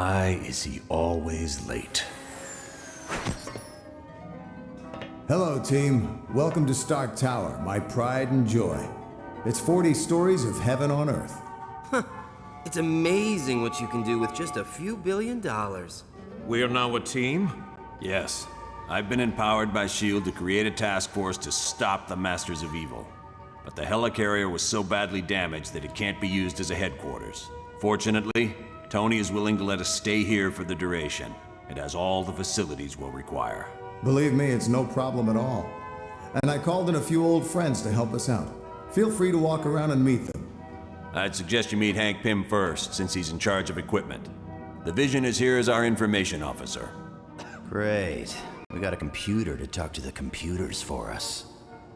Why is he always late? Hello, team. Welcome to Stark Tower, my pride and joy. It's 40 stories of heaven on Earth. It's amazing what you can do with just a few $1 billion. We are now a team? Yes. I've been empowered by S.H.I.E.L.D. to create a task force to stop the Masters of Evil. But the helicarrier was so badly damaged that it can't be used as a headquarters. Fortunately, Tony is willing to let us stay here for the duration. It has all the facilities we'll require. Believe me, it's no problem at all. And I called in a few old friends to help us out. Feel free to walk around and meet them. I'd suggest you meet Hank Pym first, since he's in charge of equipment. The Vision is here as our information officer. Great. We got a computer to talk to the computers for us.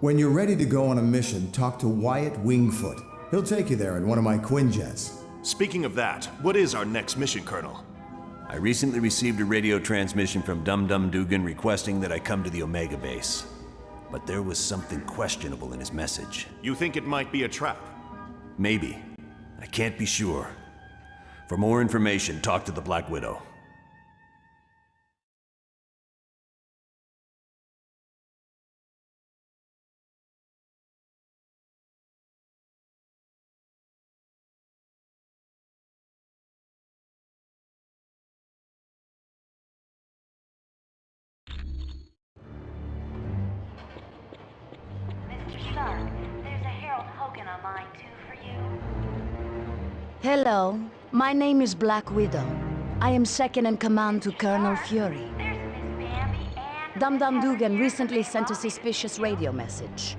When you're ready to go on a mission, talk to Wyatt Wingfoot. He'll take you there in one of my Quinjets. Speaking of that, what is our next mission, Colonel? I recently received a radio transmission from Dum-Dum Dugan requesting that I come to the Omega base. But there was something questionable in his message. You think it might be a trap? Maybe. I can't be sure. For more information, talk to the Black Widow. Mr. Stark, there's a Harold Hogan on line 2 for you. Hello, my name is Black Widow. I am second in command to Colonel Fury. There's Miss Bambi and Dum-Dum Dugan recently sent a suspicious radio message.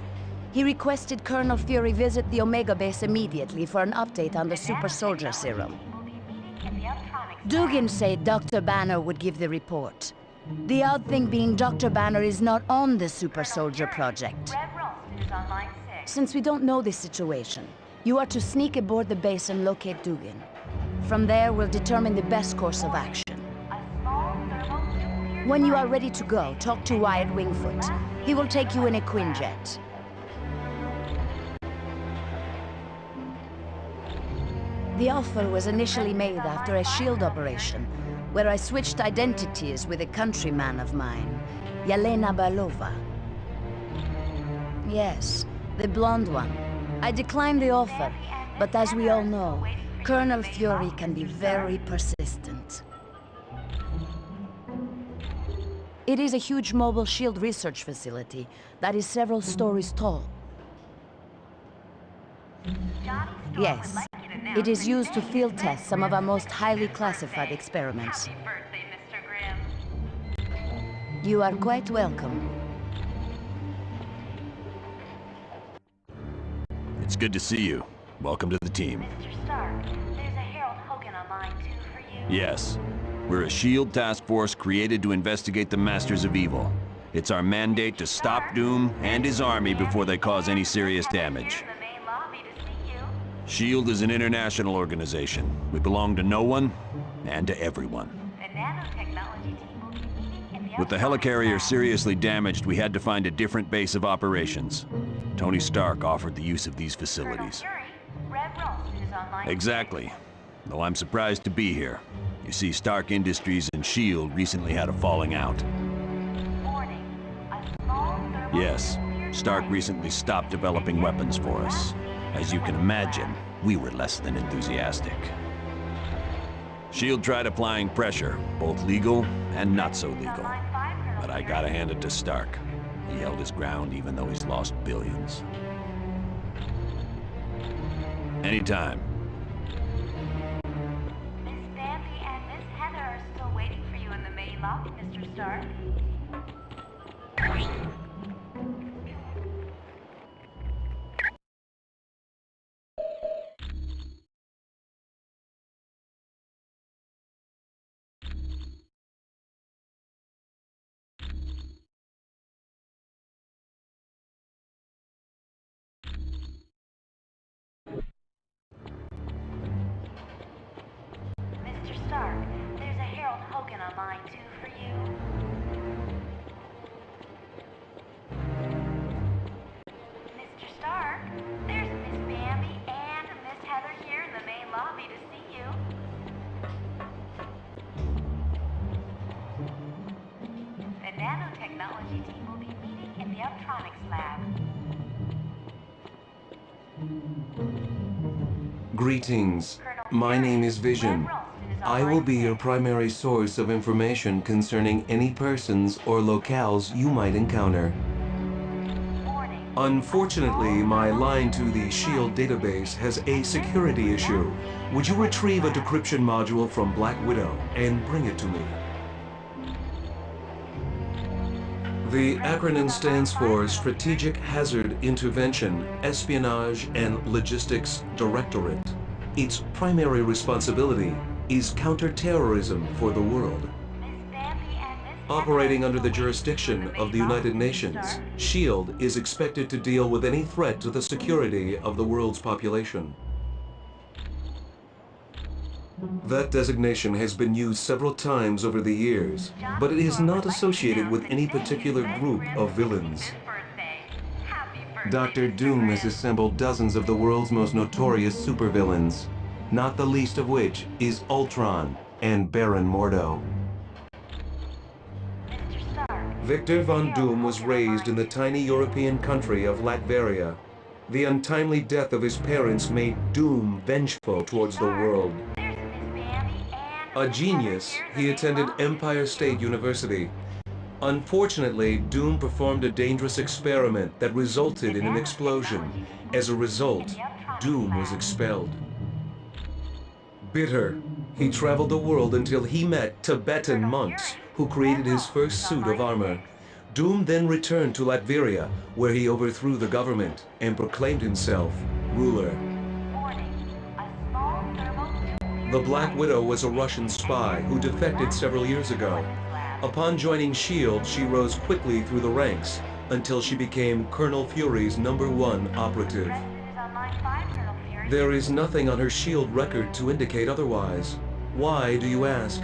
He requested Colonel Fury visit the Omega base immediately for an update on the super soldier serum. We'll be meeting in the Uptronics. Dugan said Dr. Banner would give the report. The odd thing being Dr. Banner is not on the super soldier project. Red Ralston is on line 6. Since we don't know the situation, you are to sneak aboard the base and locate Dugan. From there, we'll determine the best course of action. A small thermonuclear When you are device. ready to go, talk to Wyatt Wingfoot. He will take you in a Quinjet. The offer was initially made after a S.H.I.E.L.D. operation, where I switched identities with a countryman of mine, Yelena Belova. Yes, the blonde one. I declined the offer, but as we all know, Colonel Fury can be very persistent. It is a huge mobile S.H.I.E.L.D. research facility that is several stories tall. Johnny Storm Yes, would like you to know it is that used to today field is test some of our most highly Grimm's classified birthday. experiments. Happy birthday, Mr. Grimm. You are quite welcome. It's good to see you. Welcome to the team. Mr. Stark, there's a Harold Hogan on line 2 for you. Yes. We're a S.H.I.E.L.D. task force created to investigate the Masters of Evil. It's our mandate to stop Doom and his army before they cause any serious damage. Here in the main lobby to see you. S.H.I.E.L.D. is an international organization. We belong to no one and to everyone. The nanotechnology team will be meeting in the With the Uptronics helicarrier lab. seriously damaged, we had to find a different base of operations. Tony Stark offered the use of these Colonel facilities. Fury, Red Ralston is on line Exactly. Though I'm surprised to be here. You see, Stark Industries and S.H.I.E.L.D. recently had a falling out. 6. Warning, a small thermonuclear Yes, Stark device recently stopped developing weapons for us. As you can imagine, we were less than enthusiastic. S.H.I.E.L.D. tried applying pressure, both legal and not so on legal. line 5, Colonel But I Fury. gotta hand it to Stark. He held his ground even though he's lost billions. Anytime. Miss Bambi and Miss Heather are still waiting for you in the main lobby, Mr. Stark. Mr. Stark, there's a Harold Hogan on line 2 for you. Mr. Stark, there's Miss Bambi and Miss Heather here in the main lobby to see you. nanotechnology team will be meeting in the Uptronics lab. Greetings. My name is Vision. I will be your primary source of information concerning any persons or locales you might encounter. Unfortunately, my line to the SHIELD database has a security issue. Would you retrieve a decryption module from Black Widow and bring it to me? The acronym stands for Strategic Hazard Intervention, Espionage and Logistics Directorate. Its primary responsibility is counterterrorism for the world. Operating under the jurisdiction of the United Nations, SHIELD is expected to deal with any threat to the security of the world's population. That designation has been used several times over the years, but it is not associated with any particular group of villains. Dr. Doom has assembled dozens of the world's most notorious supervillains, not the least of which is Ultron and Baron Mordo. Victor Von Doom was raised in the tiny European country of Latveria. The untimely death of his parents made Doom vengeful towards the world. A genius, he attended Empire State University. Unfortunately, Doom performed a dangerous experiment that resulted in an explosion. As a result, Doom was expelled. Bitter, he traveled the world until he met Tibetan monks who created his first suit of armor. Doom then returned to Latveria, where he overthrew the government and proclaimed himself ruler. The Black Widow was a Russian spy who defected several years ago. Upon joining SHIELD, she rose quickly through the ranks until she became Colonel Fury's #1 operative. There is nothing on her SHIELD record to indicate otherwise. Why, do you ask?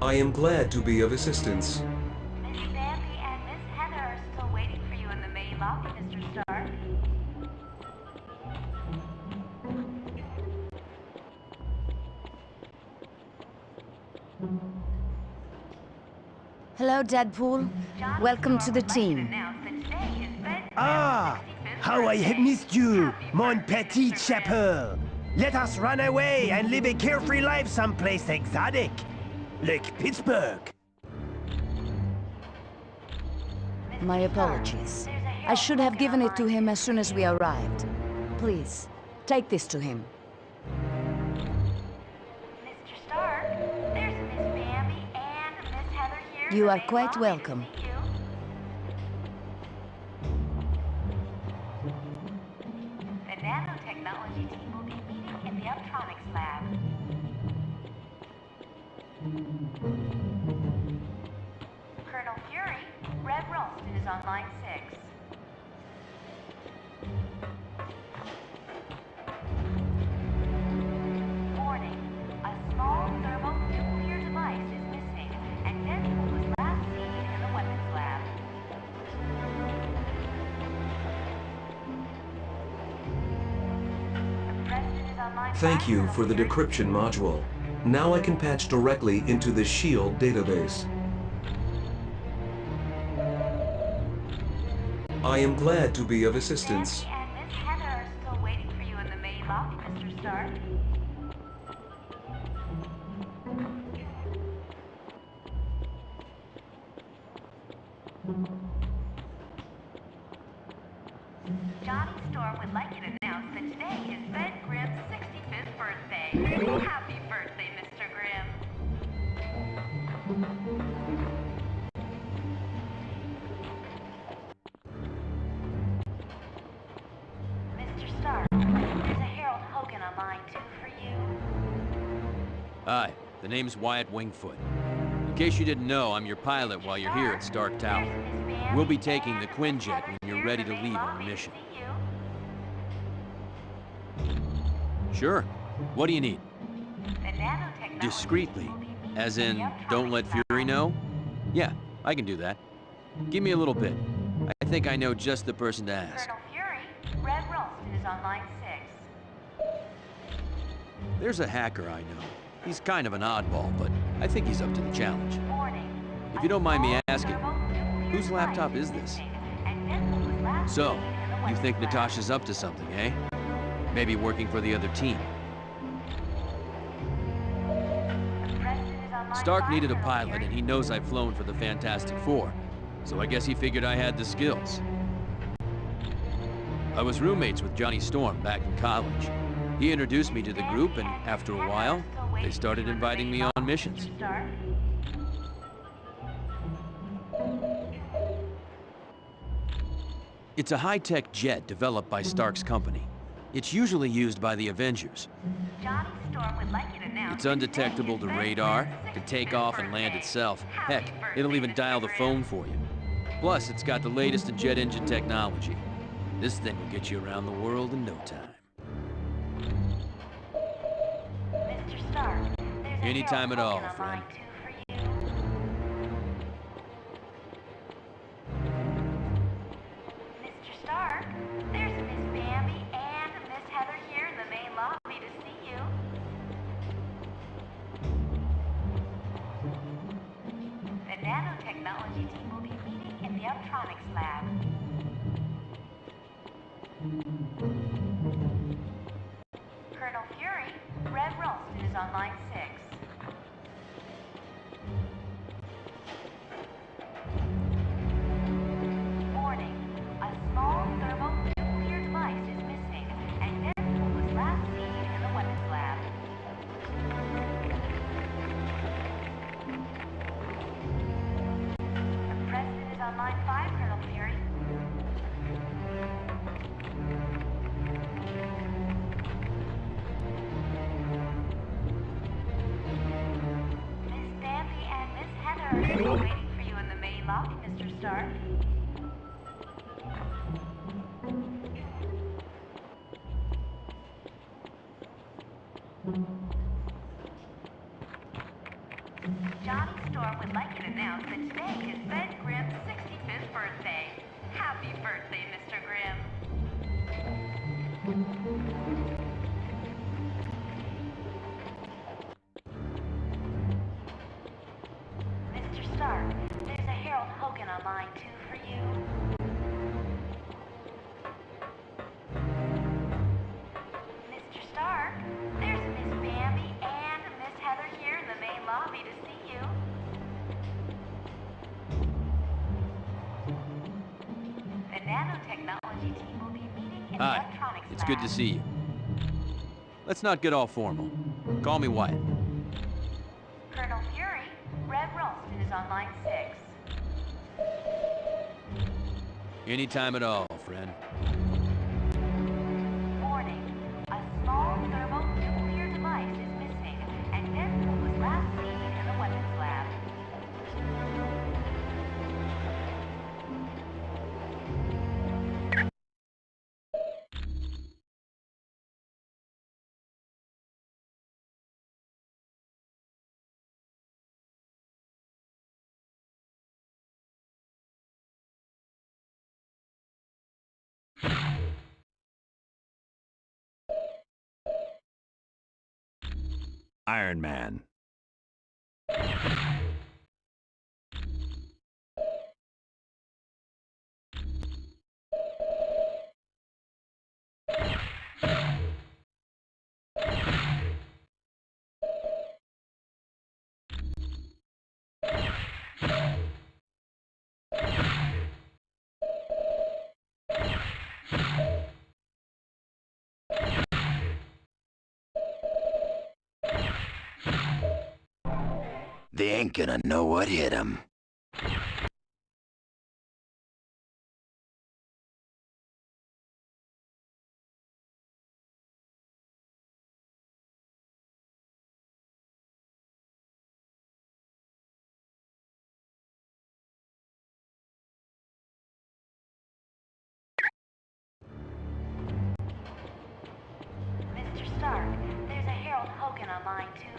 I am glad to be of assistance. Miss Bambi and Miss Heather are still waiting for you in the main lobby, Mr. Stark. Hello, Deadpool. Welcome to the team. Ah, how I have missed you, mon petit chapeau. Let us run away and live a carefree life someplace exotic, like Pittsburgh. My apologies. I should have given it to him as soon as we arrived. Please, take this to him. Mr. Stark, there's Miss Bambi and Miss Heather here. You are quite welcome. The nanotechnology team will be meeting in the Uptronics lab. Colonel Fury, Red Ralston is on line 6. Warning, a small thermal nuclear device is missing, and Deadpool was last seen in the weapons lab. The President is on line 5. Thank you for the decryption module. Now I can patch directly into the SHIELD database. I am glad to be of assistance. Bambi and Miss Heather are still waiting for you in the main lobby, Mr. Stark. Johnny Storm would like you to announce that today is Ben Grimm's 65th birthday. Happy birthday, Mr. Grimm. Mr. Stark, there's a Harold Hogan on line 2 for you. Hi, the name's Wyatt Wingfoot. In case you didn't know, I'm your pilot while you're here at Stark Tower. We'll be taking the Quinjet when you're ready to leave on the mission. Sure. What do you need? Discreetly. As in, don't let Fury know? Yeah, I can do that. Give me a little bit. I think I know just the person to ask. Colonel Fury, Red Ralston is on line 6. There's a hacker I know. He's kind of an oddball, but I think he's up to the challenge. Warning, If you don't mind me asking, whose laptop is this? So, you think Natasha's up to something, eh? Maybe working for the other team. Stark needed a pilot, and he knows I've flown for the Fantastic Four, so I guess he figured I had the skills. I was roommates with Johnny Storm back in college. He introduced me to the group, and after a while, they started inviting me on missions. It's a high-tech jet developed by Stark's company. It's usually used by the Avengers. It's undetectable to radar, can take off and land itself. Heck, it'll even dial the phone for you. Plus, it's got the latest in jet engine technology. This thing will get you around the world in no time. Anytime at all, friend. Mr. Stark, there's Miss Bambi and Miss Heather here in the main lobby to see you. The nanotechnology team will be meeting in the Optronics lab. Colonel Fury, Red Ralston is on line 6. Warning, a small thermonuclear device is missing, and Deadpool was last seen in the weapons lab. The President is on line 5, Colonel Fury. Miss Bambi and Miss Heather are still waiting for you in the main lobby, Mr. Stark. Johnny Storm would like you to announce that today is Ben Grimm's 65th birthday. Happy birthday, Mr. Grimm. Mr. Stark, there's a Harold Hogan on line 2 for you. Mr. Stark, there's Miss Bambi and Miss Heather here in the main lobby to see you. The nanotechnology team will be meeting in the Hi, electronics it's lab. good to see you. Let's not get all formal. Call me Wyatt. Colonel Fury, Red Ralston is on line 6. Anytime at all, friend. Warning, a small thermonuclear device is missing, and Deadpool was last seen in the weapons lab. Iron Man. They ain't gonna know what hit 'em. Mr. Stark, there's a Harold Hogan on line 2